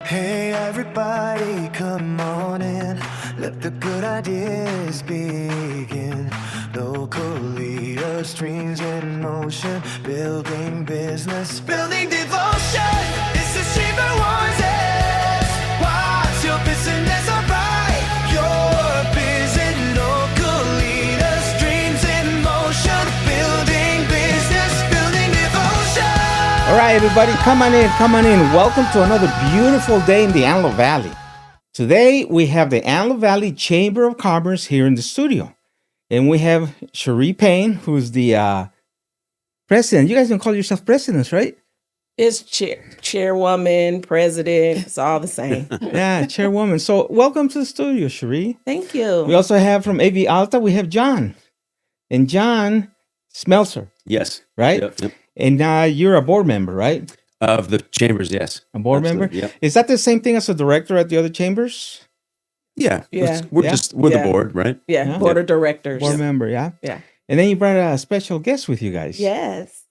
Hey everybody, come on in. Let the good ideas begin. Local leaders, dreams in motion. Building business, building devotion. It's the Chamber Wars. What's your business alright? Your busy local leaders, dreams in motion. Building business, building devotion. All right, everybody, come on in, come on in. Welcome to another beautiful day in the Antelope Valley. Today, we have the Antelope Valley Chamber of Commerce here in the studio. And we have Cherie Payne, who's the president. You guys don't call yourself presidents, right? It's chairwoman, president. It's all the same. Yeah, chairwoman. So welcome to the studio, Cherie. Thank you. We also have from AV Alta, we have John. And John Smeltzer, Yes. right? Yep. And you're a board member, right? Of the chambers, yes. A board member? Yep. Is that the same thing as a director at the other chambers? Yeah. Yeah. We're Yeah. the Yeah. board, right? Yeah, board of directors. Board member, yeah? Yeah. And then you brought a special guest with you guys. Yes.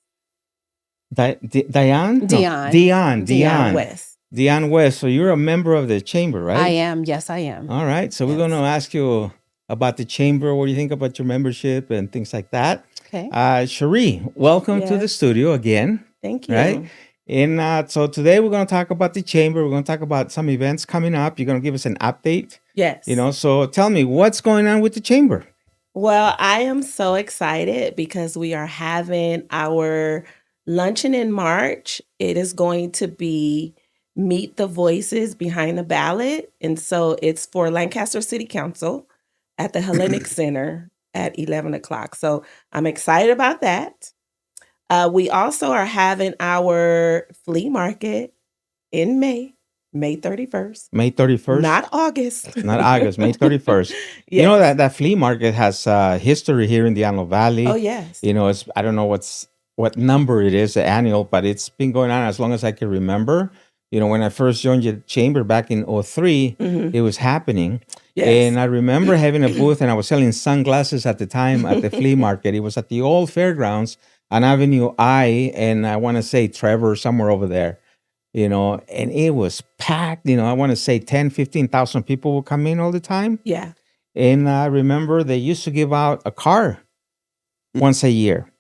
Diane? No, Dionne. Dionne. West. Dionne West. So you're a member of the chamber, right? I am. Yes, I am. All right. So we're Yes. going to ask you about the chamber. What do you think about your membership and things like that? Okay. Cherie, welcome to Yes. the studio again. Thank you. Right. And so today we're going to talk about the chamber. We're going to talk about some events coming up. You're going to give us an update. Yes. So tell me what's going on with the chamber. Well, I am so excited because we are having our luncheon in March. It is going to be Meet the Voices Behind the Ballot. And so it's for Lancaster City Council at the Hellenic Center at 11 o'clock. So I'm excited about that. We also are having our flea market in May 31st. May 31st. Not August. Not August, May 31st. Yes. You know that flea market has history here in the Antelope Valley. Oh, yes. It's I don't know what number it is, the annual, but it's been going on as long as I can remember. When I first joined the chamber back in 2003, it was happening. Yes. And I remember having a booth and I was selling sunglasses at the time at the flea market. It was at the old fairgrounds on Avenue I, and I want to say Trevor, somewhere over there. And it was packed. I want to say 10, 15,000 people would come in all the time. Yeah. And I remember they used to give out a car once a year.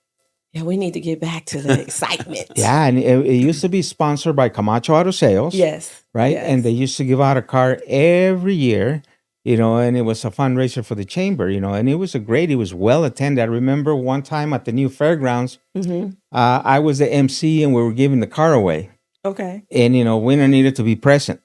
Yeah, we need to get back to the excitement. Yeah, and it used to be sponsored by Camacho Auto Sales. Yes. Right? Yes. And they used to give out a car every year, and it was a fundraiser for the chamber, and it was well attended. I remember one time at the new fairgrounds, I was the MC and we were giving the car away. Okay. And, winner needed to be present.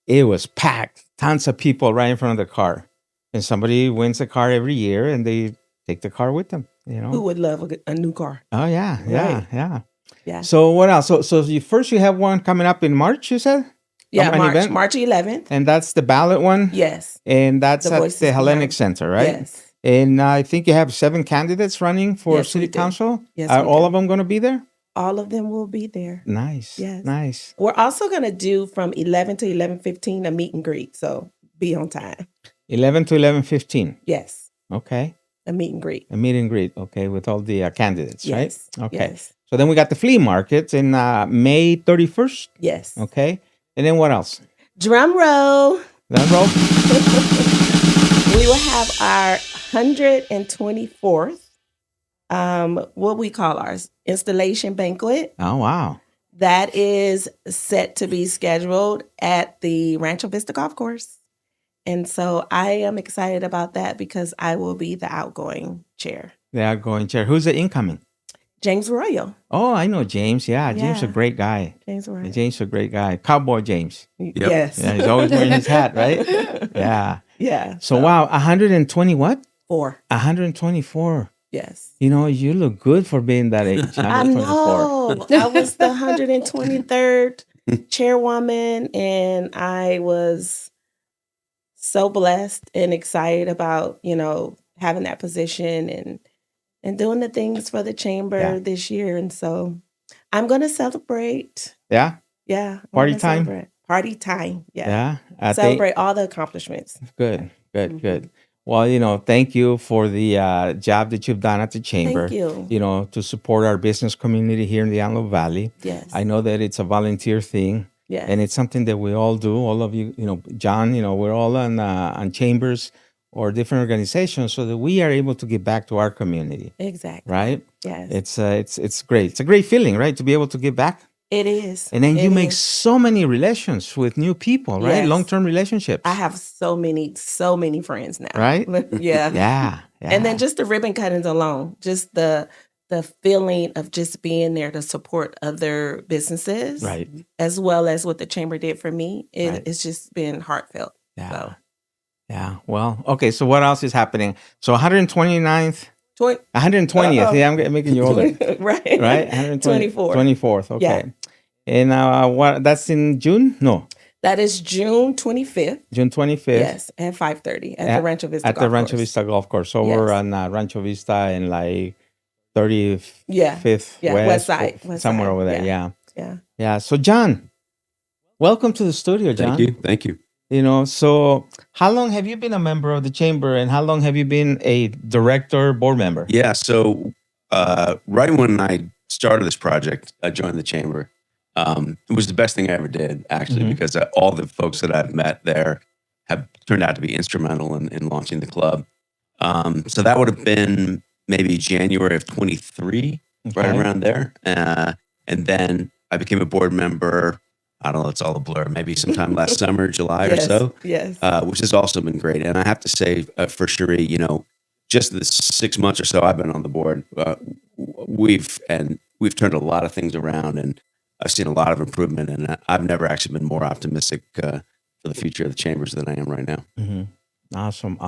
It was packed, tons of people right in front of the car. And somebody wins a car every year and they take the car with them, Who would love a new car? Oh, yeah, yeah, Right. yeah. Yeah. So what else? So you have one coming up in March, you said? Yeah, An event? March 11th. And that's the ballot one? Yes. And that's The at Voices the Hellenic Behind. Center, right? Yes. And I think you have 7 candidates running for Yes, we city do. council. Yes, Are we all do. of them going to be there? All of them will be there. Nice. Yes. Nice. We're also going to do from 11 to 11:15 a meet and greet. So be on time. 11 to 11:15. Yes. Okay. A meet and greet. A meet and greet. Okay, with all the candidates, Yes. right? Okay. Yes. So then we got the flea market in May 31st. Yes. Okay. And then what else? Drum roll. Drum roll. We will have our 124th, what we call ours, installation banquet. Oh, wow. That is set to be scheduled at the Rancho Vista Golf Course. And so I am excited about that because I will be the outgoing chair. The outgoing chair. Who's the incoming? James Royal. Oh, I know James. Yeah, James is a Yeah. great guy. James Royal. James is a great guy. Cowboy James. Yes. Yeah, he's always wearing his hat, right? Yeah. Yeah. So, wow, 120 what? 4. 124. Yes. You look good for being that age. I 124. know. I was the 123rd chairwoman, and I was so blessed and excited about, having that position and doing the things for the chamber Yeah. this year. And so I'm going to celebrate. Yeah? Yeah. I'm Party gonna time? celebrate. Party time. Yeah. Yeah. I think Celebrate all the accomplishments. good. Well, thank you for the job that you've done at the chamber. Thank you. To support our business community here in the Antelope Valley. Yes. I know that it's a volunteer thing. Yes. And it's something that we all do. All of you, John, we're all on chambers or different organizations, so that we are able to give back to our community. Exactly. Right? Yes. It's great. It's a great feeling, right, to be able to give back. It is. And then you It make is. so many relations with new people, right? Yes. Long-term relationships. I have so many friends now. Right? Yeah. Yeah. And then just the ribbon cuttings alone, just the feeling of just being there to support other businesses, Right. as well as what the chamber did for me. Right. It's just been heartfelt. Yeah. So. Yeah. Well, okay. So what else is happening? So 129th, 120th. Uh-oh. Yeah, I'm making you older. Right. Right? 120, 24th. 24th. Okay. Yeah. And what? That's in June? No. That is June 25th. June 25th. Yes, at 5:30 at the Rancho Vista At Golf the Rancho Course. Vista Golf Course over Yes. on Rancho Vista and like 35th West side. somewhere over there. Yeah. Yeah. So John, welcome to the studio, John. Thank you. So how long have you been a member of the chamber, and how long have you been a director, board member? Yeah. So right when I started this project, I joined the chamber. It was the best thing I ever did, actually, because all the folks that I've met there have turned out to be instrumental in launching the club. So that would have been maybe January of 23, right around there. And then I became a board member. I don't know, it's all a blur. Maybe sometime last summer, July or so. Yes. Which has also been great. And I have to say, for Cherie, just the 6 months or so I've been on the board, we've turned a lot of things around, and I've seen a lot of improvement. And I've never actually been more optimistic for the future of the chambers than I am right now. Awesome.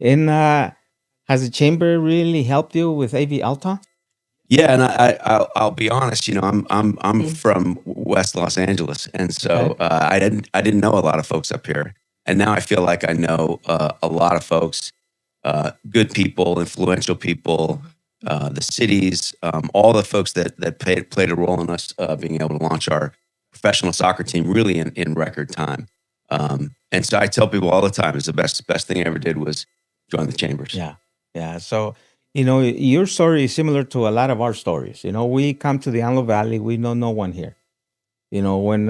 And has the chamber really helped you with AV Alta? Yeah, and I'll be honest. I'm from West Los Angeles, and so I didn't know a lot of folks up here, and now I feel like I know a lot of folks, good people, influential people, the cities, all the folks that played a role in us being able to launch our professional soccer team really in record time. And so I tell people all the time, it's the best thing I ever did was join the chambers. Yeah. So, your story is similar to a lot of our stories. We come to the Antelope Valley, we know no one here. When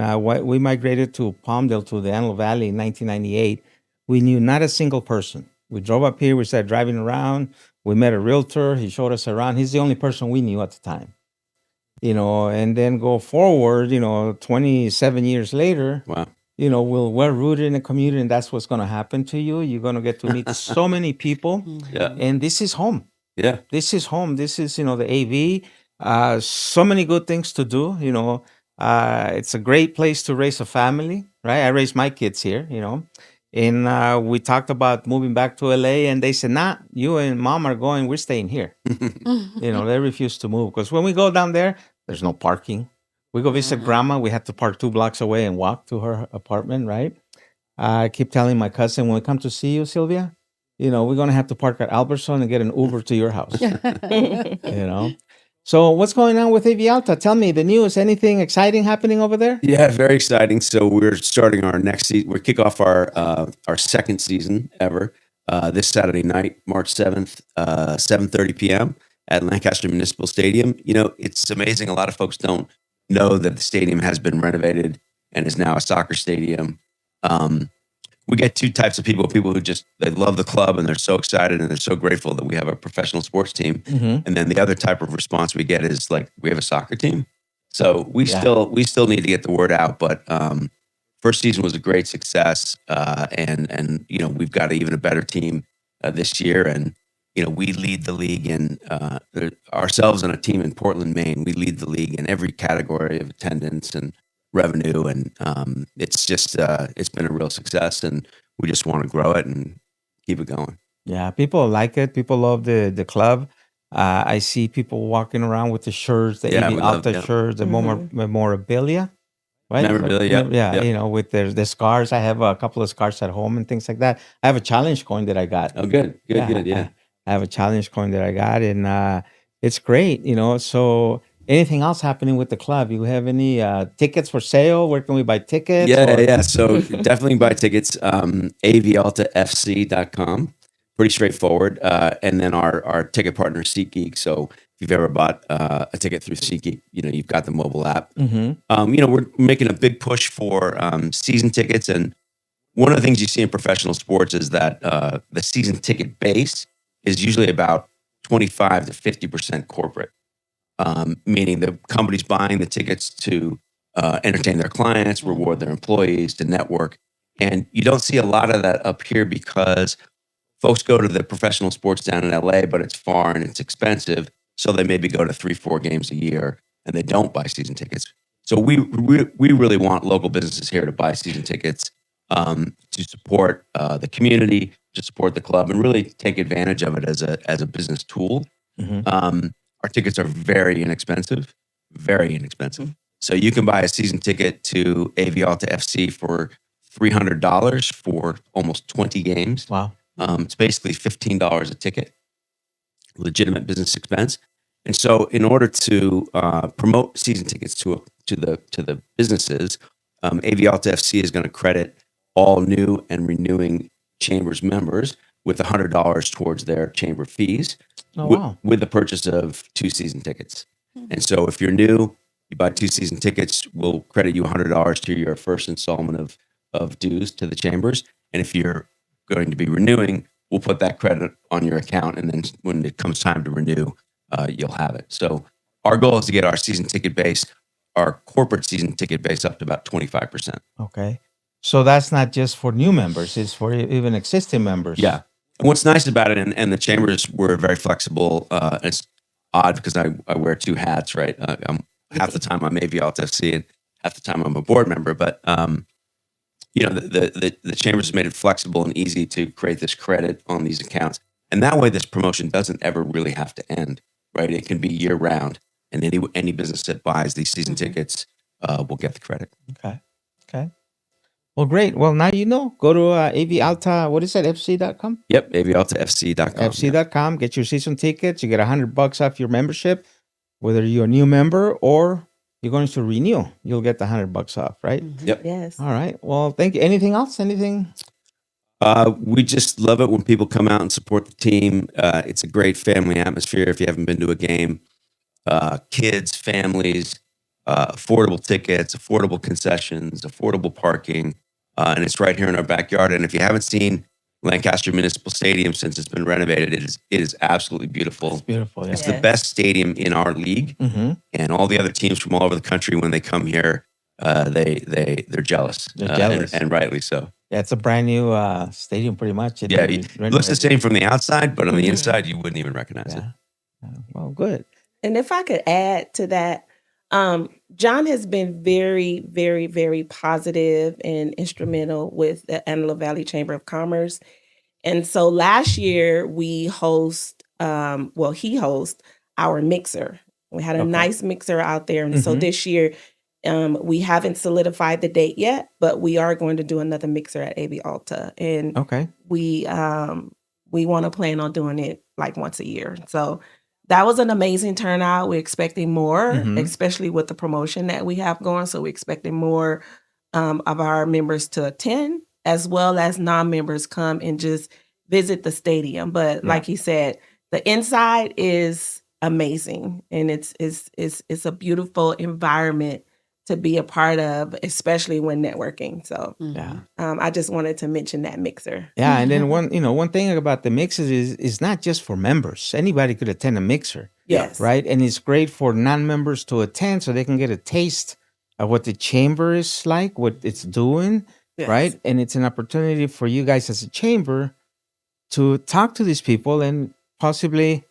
we migrated to Palmdale, to the Antelope Valley in 1998, we knew not a single person. We drove up here, we started driving around, we met a realtor, he showed us around. He's the only person we knew at the time. And then go forward, 27 years later. Wow. We're rooted in a community, and that's what's going to happen to you. You're going to get to meet so many people. Yeah. And this is home. Yeah. This is home. This is, the AV. So many good things to do. It's a great place to raise a family, right? I raised my kids here, And we talked about moving back to LA, and they said, nah, you and mom are going, we're staying here. They refuse to move. Because when we go down there, there's no parking. We go visit grandma. We have to park 2 blocks away and walk to her apartment, right? I keep telling my cousin, when we come to see you, Sylvia, we're going to have to park at Albertson and get an Uber to your house. So what's going on with AV Alta? Tell me the news. Anything exciting happening over there? Yeah, very exciting. So we're starting our next season. We kick off our second season ever this Saturday night, March 7th, 7:30 p.m. at Lancaster Municipal Stadium. It's amazing. A lot of folks don't know that the stadium has been renovated and is now a soccer stadium. We get two types of people who they love the club and they're so excited and they're so grateful that we have a professional sports team. And then the other type of response we get is like, we have a soccer team. So we still need to get the word out, but first season was a great success. And we've got even a better team this year. And we lead the league in ourselves and a team in Portland, Maine. We lead the league in every category of attendance and revenue, and it's just it's been a real success, and we just want to grow it and keep it going. Yeah, people like it. People love the club. I see people walking around with the shirts, the AV Alta shirts, the memorabilia, right? Memorabilia, yeah. With the scars. I have a couple of scars at home and things like that. I have a challenge coin that I got. Oh, good. Yeah. I have a challenge coin that I got, and it's great. So anything else happening with the club? You have any tickets for sale? Where can we buy tickets? Yeah. So definitely buy tickets. AVAltaFC.com. Pretty straightforward. And then our ticket partner, SeatGeek. So you've ever bought a ticket through SeatGeek, you've got the mobile app. Mm-hmm. We're making a big push for season tickets, and one of the things you see in professional sports is that the season ticket base is usually about 25 to 50% corporate, meaning the company's buying the tickets to entertain their clients, reward their employees, to network. And you don't see a lot of that up here because folks go to the professional sports down in LA, but it's far and it's expensive. So they maybe go to 3-4 games a year and they don't buy season tickets. So we really want local businesses here to buy season tickets, to support the community, to support the club, and really take advantage of it as a business tool. Mm-hmm. Our tickets are very inexpensive, very inexpensive. So you can buy a season ticket to AV Alta FC for $300 for almost 20 games. Wow. It's basically $15 a ticket, legitimate business expense. And so, in order to promote season tickets to the businesses, AV Alta FC is going to credit all new and renewing Chambers members with $100 towards their chamber fees, Oh, wow. with the purchase of 2 season tickets. And so, if you're new, you buy 2 season tickets, we'll credit you $100 to your first installment of dues to the chambers. And if you're going to be renewing, we'll put that credit on your account, and then when it comes time to renew, you'll have it. So our goal is to get our season ticket base, our corporate season ticket base, up to about 25%. Okay. So that's not just for new members; it's for even existing members. Yeah. And what's nice about it, and the chambers were very flexible. It's odd because I wear 2 hats, right? Half the time I'm AV Alta FC, and half the time I'm a board member. But the chambers has made it flexible and easy to create this credit on these accounts, and that way this promotion doesn't ever really have to end, right? It can be year round, and any business that buys these season tickets will get the credit. Okay. Okay. Well, great. Well, now you know. Go to AV Alta. What is that? FC.com. Yep, avaltafc.com. FC.com. Get your season tickets. You get $100 off your membership, whether you're a new member or you're going to renew. You'll get the $100 off, right? Yep. Yes. All right. Well, thank you. Anything else? Anything? We just love it when people come out and support the team. It's a great family atmosphere. If you haven't been to a game, kids, families, affordable tickets, affordable concessions, affordable parking, and it's right here in our backyard. And if you haven't seen Lancaster Municipal Stadium since it's been renovated, it is absolutely beautiful. It's beautiful. Yeah. It's the best stadium in our league, Mm-hmm. and all the other teams from all over the country, when they come here, they're jealous. They're jealous. And rightly so. Yeah, it's a brand new stadium, pretty much. Yeah, it looks the same from the outside, but on the inside, you wouldn't even recognize it. Yeah. Well, good. And if I could add to that, John has been very, very, very positive and instrumental with the Antelope Valley Chamber of Commerce. And so last year he hosts our mixer. We had a nice mixer out there. And so this year, we haven't solidified the date yet, but we are going to do another mixer at AV Alta. And we want to plan on doing it like once a year. So that was an amazing turnout. We're expecting more, especially with the promotion that we have going. So we're expecting more of our members to attend, as well as non-members come and just visit the stadium. But like he said, the inside is amazing, and it's a beautiful environment to be a part of, especially when networking. So I just wanted to mention that mixer. Yeah, and then one thing about the mixers is not just for members. Anybody could attend a mixer. Yes. Right? And it's great for non-members to attend so they can get a taste of what the chamber is like, what it's doing, right? And it's an opportunity for you guys as a chamber to talk to these people and possibly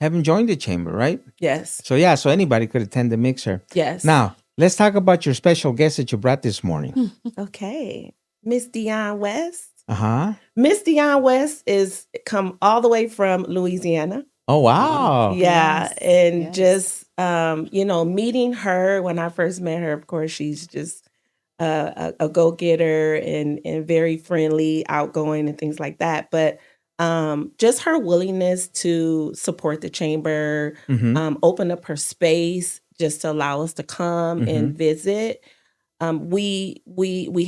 have them join the chamber, right? Yes. So anybody could attend the mixer. Yes. Now, let's talk about your special guest that you brought this morning. Okay. Miss Dionne West. Uh-huh. Miss Dionne West is come all the way from Louisiana. Oh, wow. Yeah. And just, meeting her when I first met her, of course, she's just a go-getter and very friendly, outgoing and things like that. But just her willingness to support the chamber, open up her space just to allow us to come and visit. We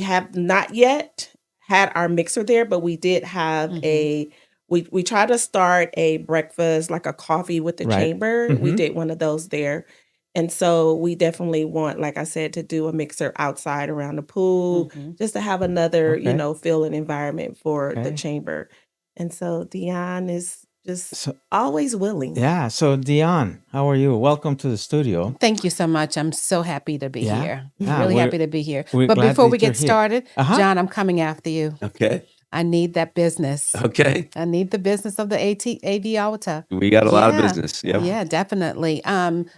have not yet had our mixer there, but we did have a we try to start a breakfast, like a coffee with the Right. chamber. We Mhm. did one of those there. And so we definitely want, like I said, to do a mixer outside around the pool, Mhm. just to have another, Okay. feel and environment for the Okay. chamber. And so Dionne is just So always willing. yeah. So Dionne, how are you? Welcome to the studio. Thank you so much. I'm so happy to be Yeah. here. Yeah. Really happy to be here. We're But glad before that we you're get here. started, Uh-huh. John, I'm coming after you. Okay. I need that business. Okay. I need the business of the AV Alta. We got a lot of Yeah. business. Yep. Yeah, definitely.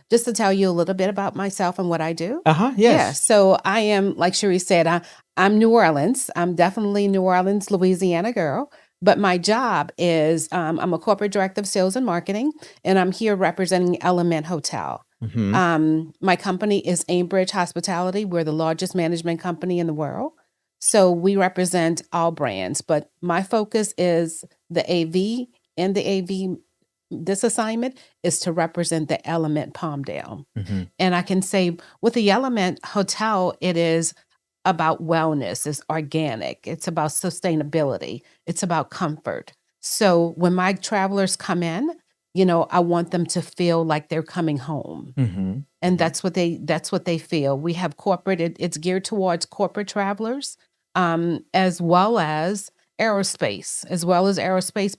Just to tell you a little bit about myself and what I do. Uh-huh. Yeah, Yes. so I am, like Cherie said, I'm New Orleans. I'm definitely New Orleans, Louisiana girl. But my job is I'm a corporate director of sales and marketing, and I'm here representing Element Hotel. Mhm. My company is Aimbridge Hospitality. We're the largest management company in the world. So we represent all brands, but my focus is the AV, and the AV, this assignment is to represent the Element Palmdale. Mhm. And I can say with the Element Hotel, it is about wellness, it's organic, it's about sustainability, it's about comfort. So when my travelers come in, I want them to feel like they're coming home. Mhm. And that's what they feel. We have corporate, it's geared towards corporate travelers, as well as aerospace.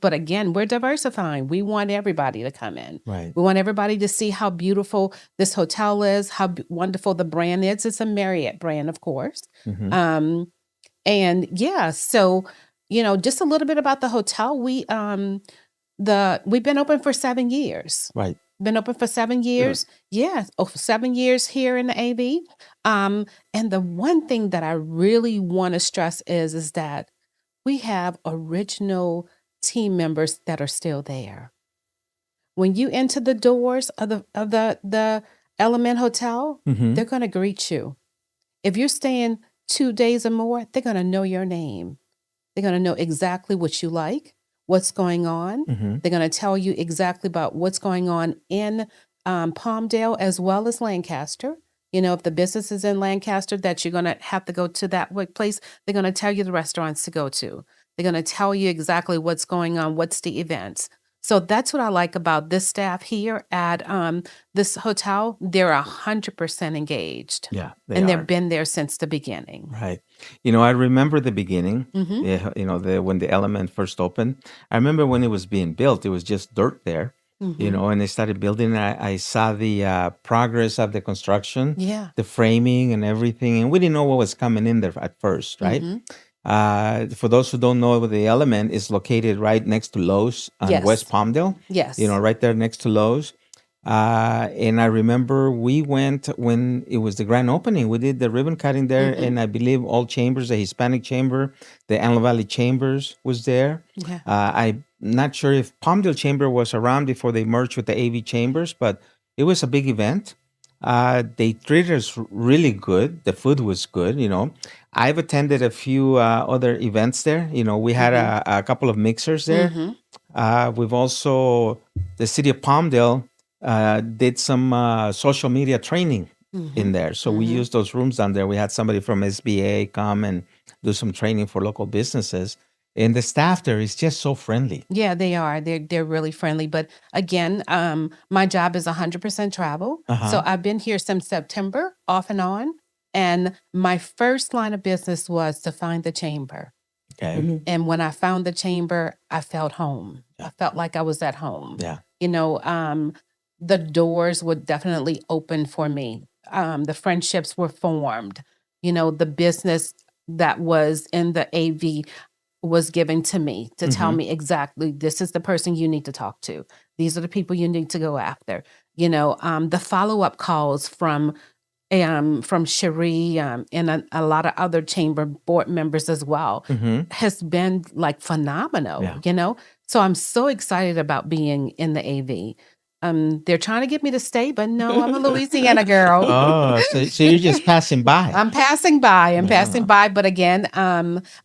But again, we're diversifying. We want everybody to come in. Right. We want everybody to see how beautiful this hotel is, how wonderful the brand is. It's a Marriott brand, of course. Mhm. And yeah, so just a little bit about the hotel. We've been open for 7 years. Right. Been open for 7 years. Yeah, 7 years here in the AV. And the one thing that I really want to stress is that we have original team members that are still there. When you enter the doors of the Element Hotel, Mhm. they're going to greet you. If you're staying 2 days or more, they're going to know your name. They're going to know exactly what you like, what's going on. Mhm. They're going to tell you exactly about what's going on in Palmdale as well as Lancaster. If the business is in Lancaster that you're going to have to go to that place, they're going to tell you the restaurants to go to. They're going to tell you exactly what's going on, what's the events. So that's what I like about this staff here at this hotel. They're 100% engaged. Yeah, And are. they've been there since the beginning. Right. I remember the beginning. Mhm. Yeah, when the Element first opened. I remember when it was being built, it was just dirt there. Mhm. And they started building. I saw the progress of the construction, Yeah. the framing and everything, and we didn't know what was coming in there at first, right? Mhm. For those who don't know, the Element is located right next to Lowe's on Yes. West Palmdale. Yes. Right there next to Lowe's. And I remember we went when it was the grand opening. We did the ribbon cutting there, and I believe all chambers, the Hispanic chamber, the Antelope Valley chambers was there. Yeah. I'm not sure if Palmdale chamber was around before they merged with the AV chambers, but it was a big event. They treated us really good. The food was good. I've attended a few other events there. We had a couple of mixers there. We've also, the city of Palmdale did some social media training in there. So we used those rooms down there. We had somebody from SBA come and do some training for local businesses. And the staff there is just so friendly. Yeah, they are. They're really friendly. But again, my job is 100% travel. So I've been here since September, off and on. And my first line of business was to find the chamber. Okay. And when I found the chamber, I felt home. I felt like I was at home. Yeah. The doors were definitely open for me. The friendships were formed. The business that was in the AV was given to me to tell me exactly, this is the person you need to talk to. These are the people you need to go after. The follow-up calls from Cherie and a lot of other chamber board members as well has been like phenomenal, Yeah. So I'm so excited about being in the AV. They're trying to get me to stay, but no, I'm a Louisiana girl. Oh, so you're just passing by. I'm passing by. But again,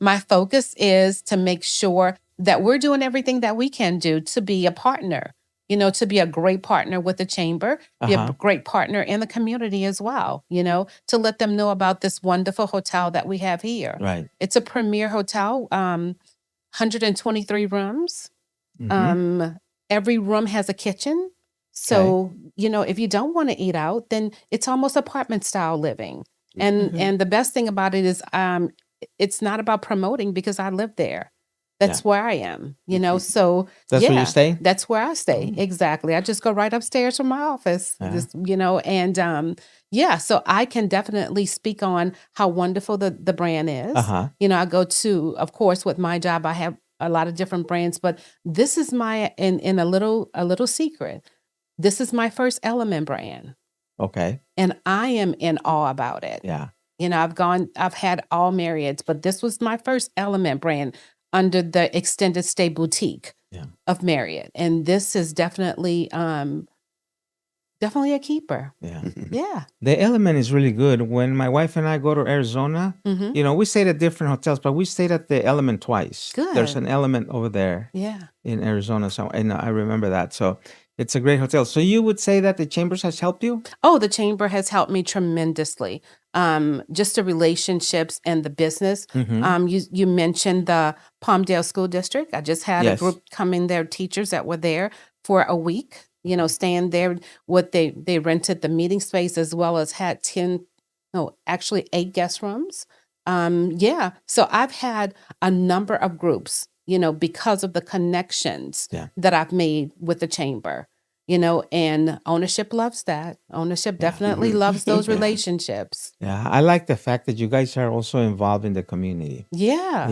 my focus is to make sure that we're doing everything that we can do to be a partner, to be a great partner with the chamber, be a great partner in the community as well, to let them know about this wonderful hotel that we have here. Right. It's a premier hotel, 123 rooms. Every room has a kitchen. So, if you don't want to eat out, then it's almost apartment style living. And the best thing about it is it's not about promoting because I live there. That's where I am, so That's where you stay? that's where I stay. Exactly. I just go right upstairs from my office, and so I can definitely speak on how wonderful the brand is. I go to, of course, with my job, I have a lot of different brands, but this is my, in a little secret, this is my first Element brand. Okay. And I am in awe about it. Yeah. I've had all Marriotts, but this was my first Element brand under the extended stay boutique of Marriott. And this is definitely a keeper. Yeah. Yeah. The Element is really good. When my wife and I go to Arizona, we stayed at different hotels, but we stayed at the Element twice. Good. There's an Element over there in Arizona. So, and I remember that. So it's a great hotel. So you would say that the Chambers has helped you? Oh, the Chamber has helped me tremendously. Just the relationships and the business. You mentioned the Palmdale School District. I just had a group come in there, teachers that were there for a week, staying there. They rented the meeting space as well as had 8 guest rooms. So I've had a number of groups, because of the connections that I've made with the Chamber. And ownership loves that. Ownership definitely loves those relationships. Yeah, I like the fact that you guys are also involved in the community. Yeah.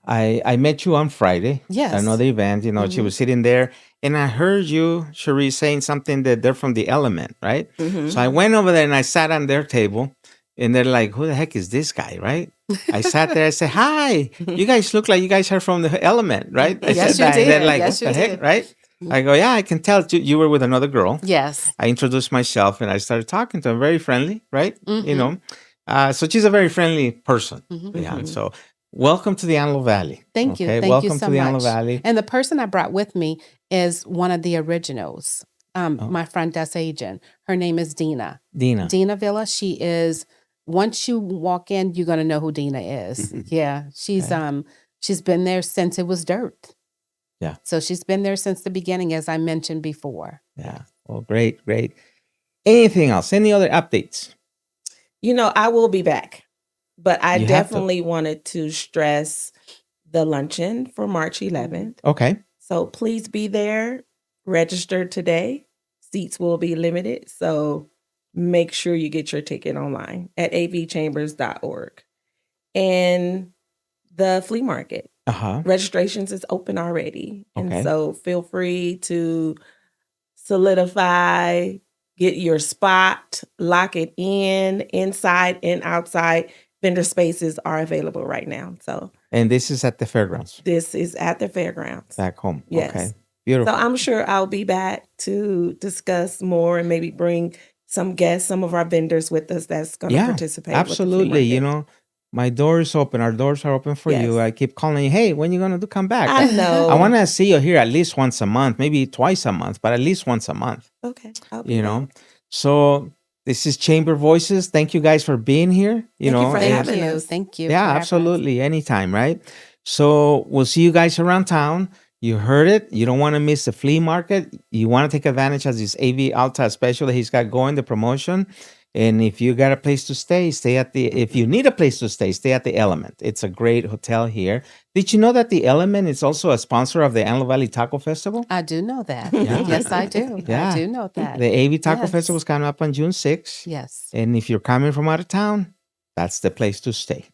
I met you on Friday. Yes. Another event, she was sitting there and I heard you, Cherie, saying something that they're from the Element, right? So I went over there and I sat on their table and they're like, who the heck is this guy, right? I sat there, I said, hi, you guys look like you guys are from the Element, right? I Yes, said that. you And they're did. like, Yes, what the you heck, did. right? I go, yeah, I can tell you were with another girl. Yes. I introduced myself and I started talking to her. Very friendly, right? So she's a very friendly person. Yeah. So welcome to the Antelope Valley. Thank you. Okay? Thank welcome you so to the much. Antelope Valley. And the person I brought with me is one of the originals. My front desk agent. Her name is Dina. Dina Villa. She is. Once you walk in, you're gonna know who Dina is. Yeah. She's been there since it was dirt. Yeah. So she's been there since the beginning, as I mentioned before. Yeah. Well, great. Anything else? Any other updates? I will be back, but I You have to. definitely wanted to stress the luncheon for March 11th. Okay. So please be there. Register today. Seats will be limited. So make sure you get your ticket online at avchambers.org. And the flea market. Registrations is open already. Okay. And so feel free to solidify, get your spot, lock it in, inside and outside. Vendor spaces are available right now. So, and this is at the fairgrounds? This is at the fairgrounds. Back home. Yes. Okay. Beautiful. So I'm sure I'll be back to discuss more and maybe bring some guests, some of our vendors with us that's going to participate. Absolutely. With the flea market. My door is open. Our doors are open for you. I keep calling you. Hey, when you going to come back? I know. I want to see you here at least once a month, maybe twice a month, but at least once a month. Okay. Back. So this is Chamber Voices. Thank you guys for being here. Thank you for having us. Thank you. Yeah, absolutely. Anytime, right? So we'll see you guys around town. You heard it. You don't want to miss the flea market. You want to take advantage of this AV Alta special that he's got going, the promotion. And if you got a place to stay, if you need a place to stay at the Element. It's a great hotel here. Did you know that the Element is also a sponsor of the Antelope Valley Taco Festival? I do know that. Yes, I do. Yeah. I do know that. The AV Taco Festival is coming up on June 6th. Yes. And if you're coming from out of town, that's the place to stay.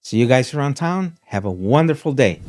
See you guys around town. Have a wonderful day.